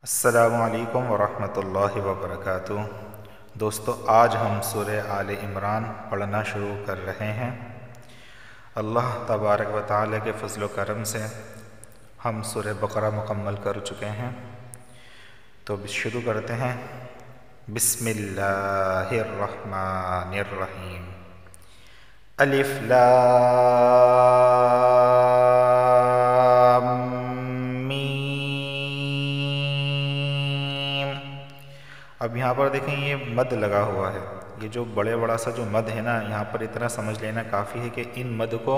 السلام علیکم ورحمۃ اللہ وبرکاتہ۔ دوستو، آج ہم سورہ آل عمران پڑھنا شروع کر رہے ہیں۔ اللہ تبارک و تعالی کے فضل و کرم سے ہم سورہ بقرہ مکمل کر چکے ہیں، تو شروع کرتے ہیں۔ بسم اللہ الرحمن الرحیم۔ الف لام میم۔ اب یہاں پر دیکھیں، یہ مد لگا ہوا ہے۔ یہ جو بڑا سا جو مد ہے نا، یہاں پر اتنا سمجھ لینا کافی ہے کہ ان مد کو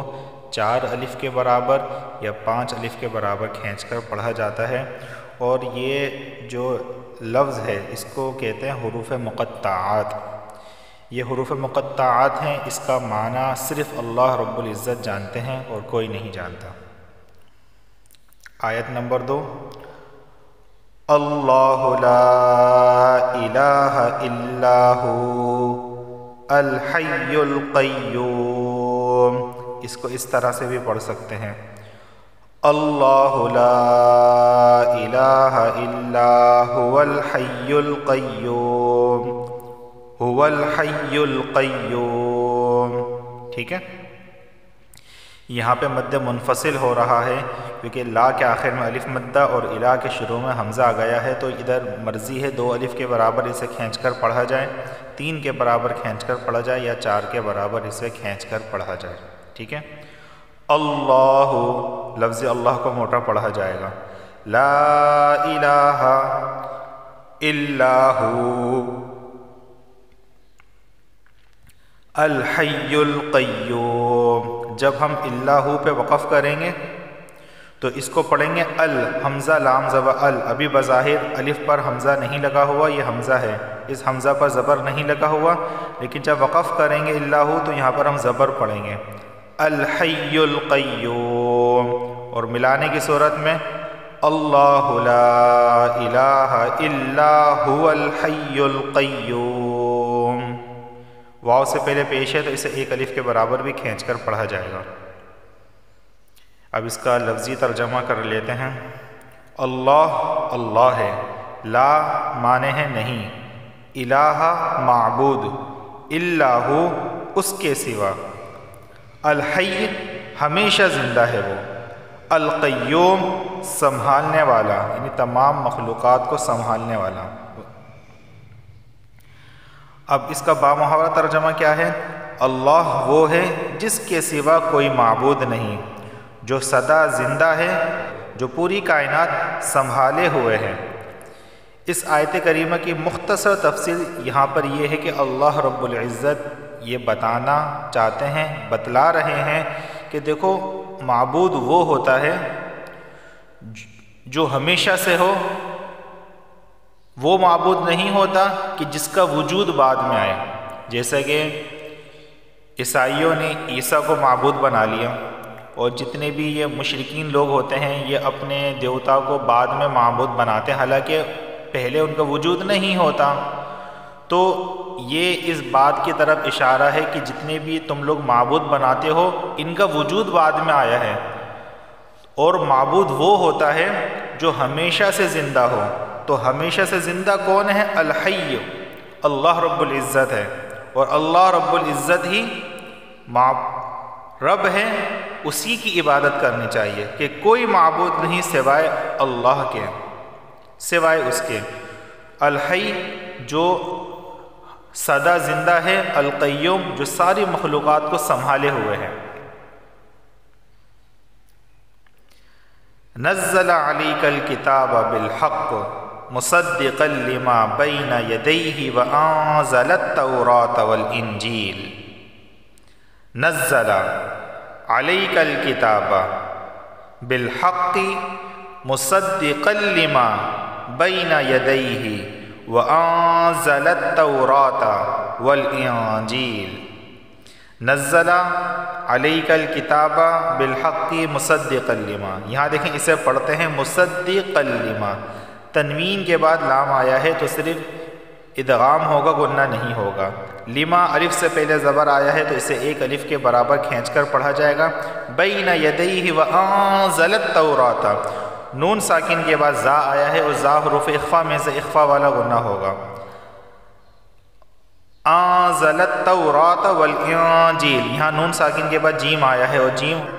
4 الف کے برابر یا 5 الف کے برابر کھینچ کر پڑھا جاتا ہے، اور یہ جو لفظ ہے اس کو کہتے ہیں حروف مقطعات۔ یہ حروف مقطعات ہیں، اس کا معنی صرف اللہ رب العزت جانتے ہیں اور کوئی نہیں جانتا۔ آیت نمبر 2۔ اللہ لا الہ الا ہو الحی القیوم۔ اس کو اس طرح سے بھی پڑھ سکتے ہیں، اللہ لا الہ الا هو الحی القیوم، هو الحی القیوم۔ ٹھیک ہے، یہاں پہ مد منفصل ہو رہا ہے کیونکہ لا کے آخر میں الف مدہ اور الہ کے شروع میں حمزہ آ گیا ہے، تو ادھر مرضی ہے 2 الف کے برابر اسے کھینچ کر پڑھا جائے، 3 کے برابر کھینچ کر پڑھا جائے، یا 4 کے برابر اسے کھینچ کر پڑھا جائے۔ ٹھیک ہے، اللہ، لفظ اللہ کو موٹا پڑھا جائے گا۔ لا الہ الا ہو الحی القیوم۔ جب ہم اللہ پہ وقف کریں گے تو اس کو پڑھیں گے حمزہ لام زبر ال۔ ابھی بظاہر الف پر حمزہ نہیں لگا ہوا، یہ حمزہ ہے، اس حمزہ پر زبر نہیں لگا ہوا، لیکن جب وقف کریں گے اللہ تو یہاں پر ہم زبر پڑھیں گے الحی القیوم، اور ملانے کی صورت میں اللہ لا الہ الا هو الحی القیوم۔ واو سے پہلے پیش ہے تو اسے 1 الف کے برابر بھی کھینچ کر پڑھا جائے گا۔ اب اس کا لفظی ترجمہ کر لیتے ہیں۔ اللہ اللہ ہے، لا معنی ہے نہیں، الہ معبود، الا ہو اس کے سوا، الحی ہمیشہ زندہ ہے وہ، القیوم سنبھالنے والا، یعنی تمام مخلوقات کو سنبھالنے والا۔ اب اس کا بامحاورہ ترجمہ کیا ہے؟ اللہ وہ ہے جس کے سوا کوئی معبود نہیں، جو سدا زندہ ہے، جو پوری کائنات سنبھالے ہوئے ہے۔ اس آیت کریمہ کی مختصر تفصیل یہاں پر یہ ہے کہ اللہ رب العزت یہ بتانا چاہتے ہیں، بتلا رہے ہیں کہ دیکھو، معبود وہ ہوتا ہے جو ہمیشہ سے ہو، وہ معبود نہیں ہوتا کہ جس کا وجود بعد میں آئے۔ جیسا کہ عیسائیوں نے عیسیٰ کو معبود بنا لیا، اور جتنے بھی یہ مشرکین لوگ ہوتے ہیں یہ اپنے دیوتا کو بعد میں معبود بناتے ہیں، حالانکہ پہلے ان کا وجود نہیں ہوتا۔ تو یہ اس بات کی طرف اشارہ ہے کہ جتنے بھی تم لوگ معبود بناتے ہو ان کا وجود بعد میں آیا ہے، اور معبود وہ ہوتا ہے جو ہمیشہ سے زندہ ہو۔ تو ہمیشہ سے زندہ کون ہے؟ الحی، اللہ رب العزت ہے، اور اللہ رب العزت ہی رب ہے، اسی کی عبادت کرنی چاہیے کہ کوئی معبود نہیں سوائے اللہ کے، سوائے اس کے۔ الحی جو سدا زندہ ہے، القیوم جو ساری مخلوقات کو سنبھالے ہوئے ہیں۔ نزل علیک الکتاب بالحق مصدقا لما بین یدیہ وانزل التوراۃ والانجیل۔ نزل علیک الکتاب بالحق مصدقا لما بین یدیہ وانزل التوراۃ والانجیل۔ نزل علیک الکتاب بالحق مصدقا لما، یہاں دیکھیں اسے پڑھتے ہیں مصدقا لما، تنوین کے بعد لام آیا ہے تو صرف ادغام ہوگا، غنہ نہیں ہوگا۔ لما الف سے پہلے زبر آیا ہے تو اسے 1 الف کے برابر کھینچ کر پڑھا جائے گا۔ بین یدیہ وانزل التوراۃ، نون ساکن کے بعد زا آیا ہے اور زا حروف اخفا میں سے اخفا والا غنہ ہوگا۔ انزل التوراۃ والانجیل، یہاں نون ساکن کے بعد جیم آیا ہے اور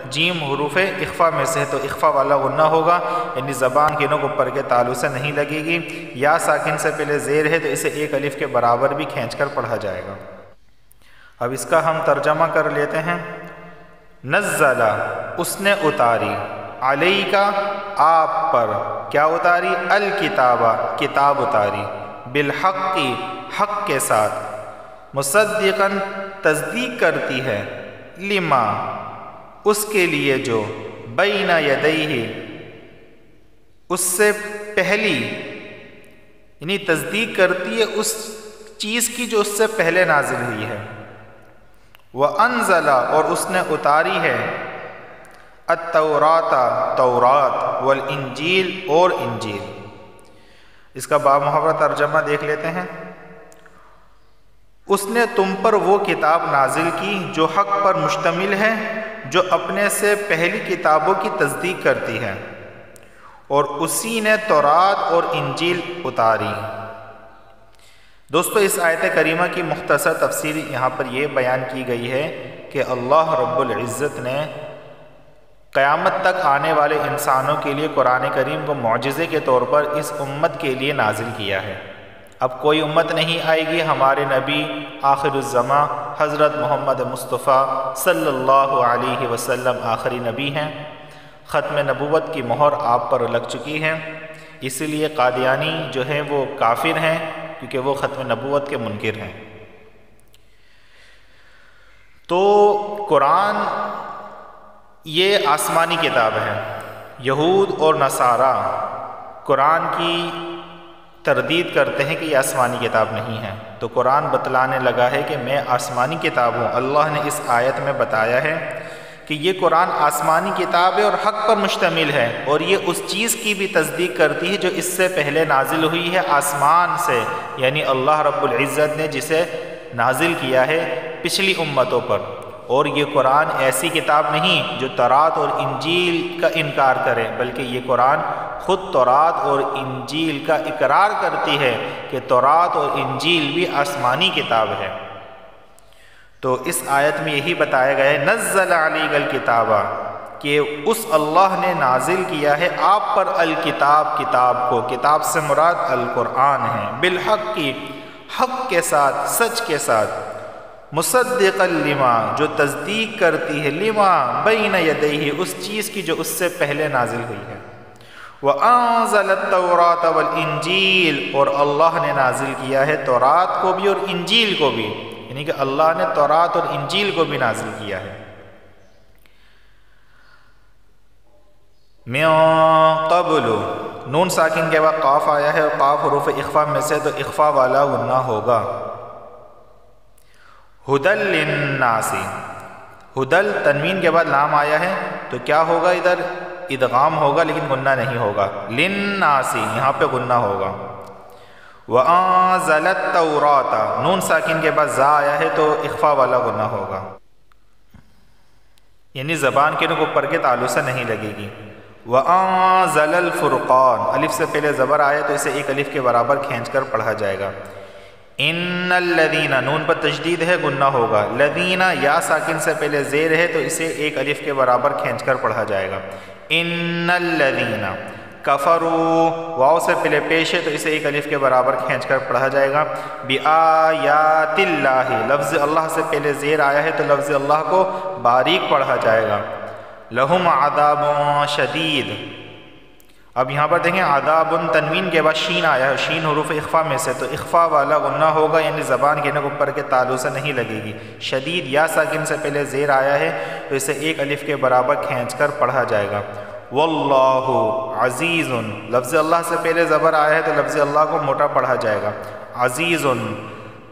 جیم حروف اخفا میں سے ہے تو اخفا والا غنہ ہوگا، یعنی زبان کے نوک اوپر کے تالو سے نہیں لگے گی۔ یا ساکن سے پہلے زیر ہے تو اسے ایک الف کے برابر بھی کھینچ کر پڑھا جائے گا۔ اب اس کا ہم ترجمہ کر لیتے ہیں۔ نزل، اس نے اتاری، علیکا، آپ پر، کیا اتاری؟ الکتابہ، کتاب اتاری، بالحق، حق کے ساتھ، مصدقاً، تصدیق کرتی ہے، لما، اس کے لیے جو، بین یدیہ، اس سے پہلی، یعنی تصدیق کرتی ہے اس چیز کی جو اس سے پہلے نازل ہوئی ہے۔ وَأَنزَلَ، اور اس نے اتاری ہے، التوراۃ، تورات، والانجیل، اور انجیل۔ اس کا بامحاورہ ترجمہ دیکھ لیتے ہیں۔ اس نے تم پر وہ کتاب نازل کی جو حق پر مشتمل ہے، جو اپنے سے پہلی کتابوں کی تصدیق کرتی ہے، اور اسی نے تورات اور انجیل اتاری۔ دوستو، اس آیت کریمہ کی مختصر تفسیر یہاں پر یہ بیان کی گئی ہے کہ اللہ رب العزت نے قیامت تک آنے والے انسانوں کے لیے قرآن کریم کو معجزے کے طور پر اس امت کے لیے نازل کیا ہے۔ اب کوئی امت نہیں آئے گی، ہمارے نبی آخر الزماں حضرت محمد مصطفیٰ صلی اللہ علیہ وسلم آخری نبی ہیں، ختم نبوت کی مہر آپ پر لگ چکی ہے، اس لیے قادیانی جو ہیں وہ کافر ہیں، کیونکہ وہ ختم نبوت کے منکر ہیں۔ تو قرآن یہ آسمانی کتاب ہے۔ یہود اور نصارہ قرآن کی تردید کرتے ہیں کہ یہ آسمانی کتاب نہیں ہے، تو قرآن بتلانے لگا ہے کہ میں آسمانی کتاب ہوں۔ اللہ نے اس آیت میں بتایا ہے کہ یہ قرآن آسمانی کتاب ہے اور حق پر مشتمل ہے، اور یہ اس چیز کی بھی تصدیق کرتی ہے جو اس سے پہلے نازل ہوئی ہے آسمان سے، یعنی اللہ رب العزت نے جسے نازل کیا ہے پچھلی امتوں پر۔ اور یہ قرآن ایسی کتاب نہیں جو تورات اور انجیل کا انکار کرے، بلکہ یہ قرآن خود تورات اور انجیل کا اقرار کرتی ہے کہ تورات اور انجیل بھی آسمانی کتاب ہے۔ تو اس آیت میں یہی بتایا گیا ہے، نزل علیک الکتاب، کہ اس اللہ نے نازل کیا ہے آپ پر الکتاب، کتاب کو، کتاب سے مراد القرآن ہے، بالحق، کی حق کے ساتھ، سچ کے ساتھ، مصدقا لما، جو تصدیق کرتی ہے، لما بین یدیہ، اس چیز کی جو اس سے پہلے نازل ہوئی ہے۔ وَأَنزَلَ التَّوْرَاةَ وَالْإِنجِيلَ، اور اللہ نے نازل کیا ہے تورات کو بھی اور انجیل کو بھی، یعنی کہ اللہ نے تورات اور انجیل کو بھی نازل کیا ہے۔ مِن قبل، نون ساکن کے بعد قاف آیا ہے اور قاف حروف اخفا میں سے تو اخفا والا غنہ ہوگا۔ ہدل للناس، ہدل تنوین کے بعد لام آیا ہے تو کیا ہوگا؟ ادھر ادغام ہوگا لیکن غنہ نہیں ہوگا، للناس یہاں پہ غنہ ہوگا۔ وَأَنزَلَ التَّوْرَاةَ، نون ساکن کے بعد زا آیا ہے تو اخفا والا غنہ ہوگا، یعنی زبان کے نوک اوپر کے تالو سے نہیں لگے گی۔ وَأَنزَلَ الْفُرْقَانَ، الف سے پہلے زبر آیا تو اسے ایک الف کے برابر کھینچ کر پڑھا جائے گا۔ ان الذین، نون پر تشدید ہے، غنہ ہوگا۔ لذین، یا ساکن سے پہلے زیر ہے تو اسے ایک الف کے برابر کھینچ کر پڑھا جائے گا۔ ان الذین کفروا، واو سے پہلے پیش ہے تو اسے ایک الف کے برابر کھینچ کر پڑھا جائے گا۔ بآیات اللہ، لفظ اللہ سے پہلے زیر آیا ہے تو لفظ اللہ کو باریک پڑھا جائے گا۔ لہم عذاب شدید، اب یہاں پر دیکھیں عذاب تنوین کے بعد شین آیا ہے، شین حروف اخفا میں سے تو اخفا والا غنہ ہوگا، یعنی زبان کے نوک اوپر کے تالو سے نہیں لگے گی۔ شدید، یا ساکن سے پہلے زیر آیا ہے تو اسے ایک الف کے برابر کھینچ کر پڑھا جائے گا۔ واللہ عزیز، لفظ اللہ سے پہلے زبر آیا ہے تو لفظ اللہ کو موٹا پڑھا جائے گا۔ عزیز،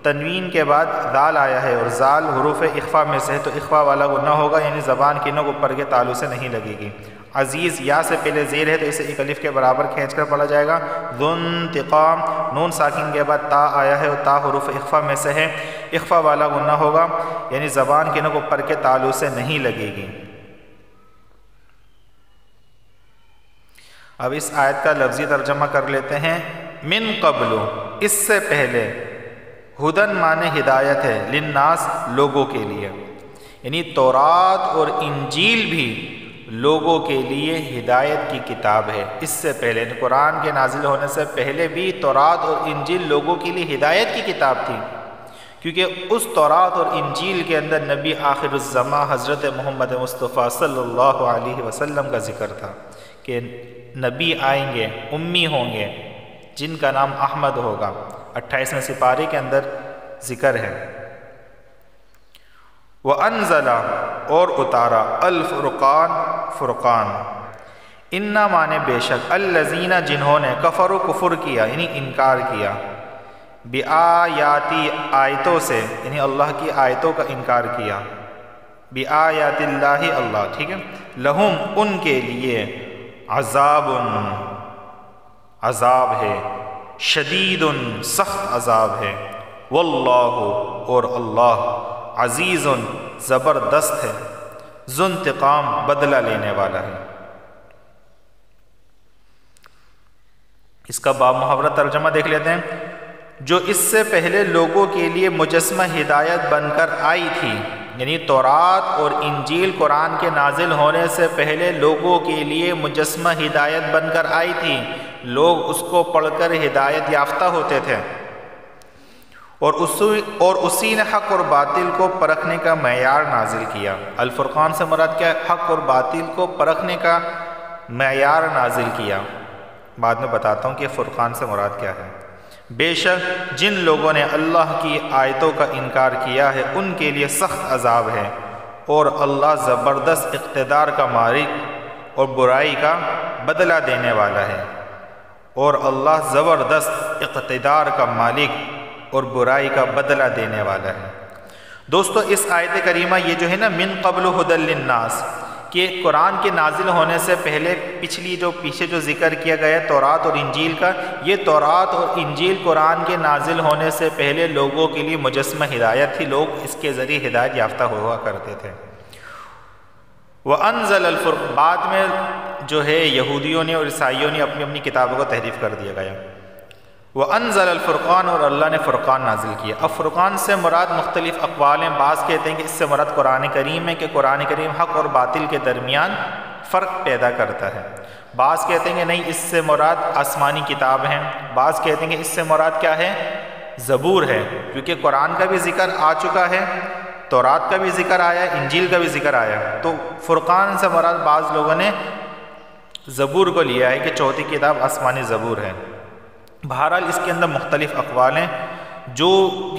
تنوین کے بعد ذال آیا ہے اور ذال حروف اخفا میں سے ہے تو اخفا والا غنہ ہوگا، یعنی زبان کے نوک اوپر کے تالو سے نہیں لگے گی۔ عزیز، یا سے پہلے زیر ہے تو اسے ایک الف کے برابر کھینچ کر پڑھا جائے گا۔ ذو انتقام، نون ساکن کے بعد تا آیا ہے اور تا حروف اخفا میں سے ہے، اخفا والا غنہ ہوگا، یعنی زبان کے نوک اوپر کے تالو سے نہیں لگے گی۔ اب اس آیت کا لفظی ترجمہ کر لیتے ہیں۔ من قبل، اس سے پہلے، ہدن معنی ہدایت ہے، للناس لوگوں کے لیے، یعنی تورات اور انجیل بھی لوگوں کے لیے ہدایت کی کتاب ہے۔ اس سے پہلے، یعنی قرآن کے نازل ہونے سے پہلے بھی تورات اور انجیل لوگوں کے لیے ہدایت کی کتاب تھی، کیونکہ اس تورات اور انجیل کے اندر نبی آخر الزماں حضرت محمد مصطفیٰ صلی اللہ علیہ وسلم کا ذکر تھا کہ نبی آئیں گے، امی ہوں گے، جن کا نام احمد ہوگا۔ 28ویں سپارے کے اندر ذکر ہے۔ وَأَنزَلَ، اور اتارا، الفرقان، فرقان، اِنَّا مانے بے شک، الَّذِينَ جنہوں نے، کفروا کفر کیا یعنی انکار کیا، بِآیاتی آیتوں سے یعنی اللہ کی آیتوں کا انکار کیا، بِآیات اللہ اللہ، ٹھیک ہے، لہم ان کے لیے، عذاب، عذاب ہے، شدید سخت عذاب ہے، واللہ، اور اللہ، عزیز زبردست ہے، ذو انتقام بدلہ لینے والا ہے۔ اس کا باب محاورہ ترجمہ دیکھ لیتے ہیں۔ جو اس سے پہلے لوگوں کے لیے مجسمہ ہدایت بن کر آئی تھی، یعنی تورات اور انجیل قرآن کے نازل ہونے سے پہلے لوگوں کے لیے مجسمہ ہدایت بن کر آئی تھی، لوگ اس کو پڑھ کر ہدایت یافتہ ہوتے تھے، اور اسی نے حق اور باطل کو پرکھنے کا معیار نازل کیا۔ الفرقان سے مراد کیا ہے؟ حق اور باطل کو پرکھنے کا معیار نازل کیا۔ بعد میں بتاتا ہوں کہ فرقان سے مراد کیا ہے۔ بے شک جن لوگوں نے اللہ کی آیتوں کا انکار کیا ہے ان کے لیے سخت عذاب ہے، اور اللہ زبردست اقتدار کا مالک اور برائی کا بدلہ دینے والا ہے، اور اللہ زبردست اقتدار کا مالک اور برائی کا بدلہ دینے والا ہے۔ دوستو اس آیت کریمہ یہ جو ہے نا، من قبل ہدی للناس، کہ قرآن کے نازل ہونے سے پہلے پیچھے جو ذکر کیا گیا تورات اور انجیل کا، یہ تورات اور انجیل قرآن کے نازل ہونے سے پہلے لوگوں کے لیے مجسمہ ہدایت تھی، لوگ اس کے ذریعے ہدایت یافتہ ہوا کرتے تھے۔ وَأَنزَلَ الْفُرْقَانَ، بعد میں جو ہے یہودیوں نے اور عیسائیوں نے اپنی اپنی کتابوں کو تحریف کر دیا گیا۔ وَأَنزَلَ الْفُرْقَانَ، اور اللہ نے فرقان نازل کیا۔ اب فرقان سے مراد مختلف اقوال ہیں، بعض کہتے ہیں کہ اس سے مراد قرآن کریم ہے، کہ قرآن کریم حق اور باطل کے درمیان فرق پیدا کرتا ہے۔ بعض کہتے ہیں کہ نہیں، اس سے مراد آسمانی کتاب ہیں۔ بعض کہتے ہیں کہ اس سے مراد کیا ہے؟ زبور ہے، کیونکہ قرآن کا بھی ذکر آ چکا ہے، تورات کا بھی ذکر آیا، انجیل کا بھی ذکر آیا، تو فرقان سے مراد بعض لوگوں نے زبور کو لیا ہے کہ چوتھی کتاب آسمانی زبور ہے۔ بہرحال اس کے اندر مختلف اقوال ہیں، جو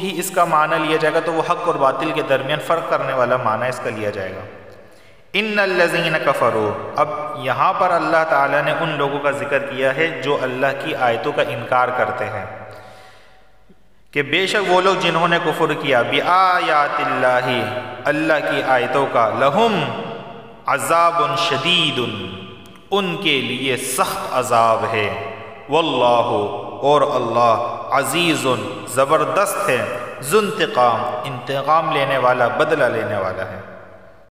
بھی اس کا معنی لیا جائے گا تو وہ حق اور باطل کے درمیان فرق کرنے والا معنی اس کا لیا جائے گا۔ ان الذین کفروا، اب یہاں پر اللہ تعالیٰ نے ان لوگوں کا ذکر کیا ہے جو اللہ کی آیتوں کا انکار کرتے ہیں، کہ بے شک وہ لوگ جنہوں نے کفر کیا بآیات اللہ، اللہ کی آیتوں کا، لہم عذاب شدید، ان کے لیے سخت عذاب ہے، واللہ، اور اللہ، عزیز زبردست ہے، ذو انتقام، انتقام لینے والا، بدلہ لینے والا ہے۔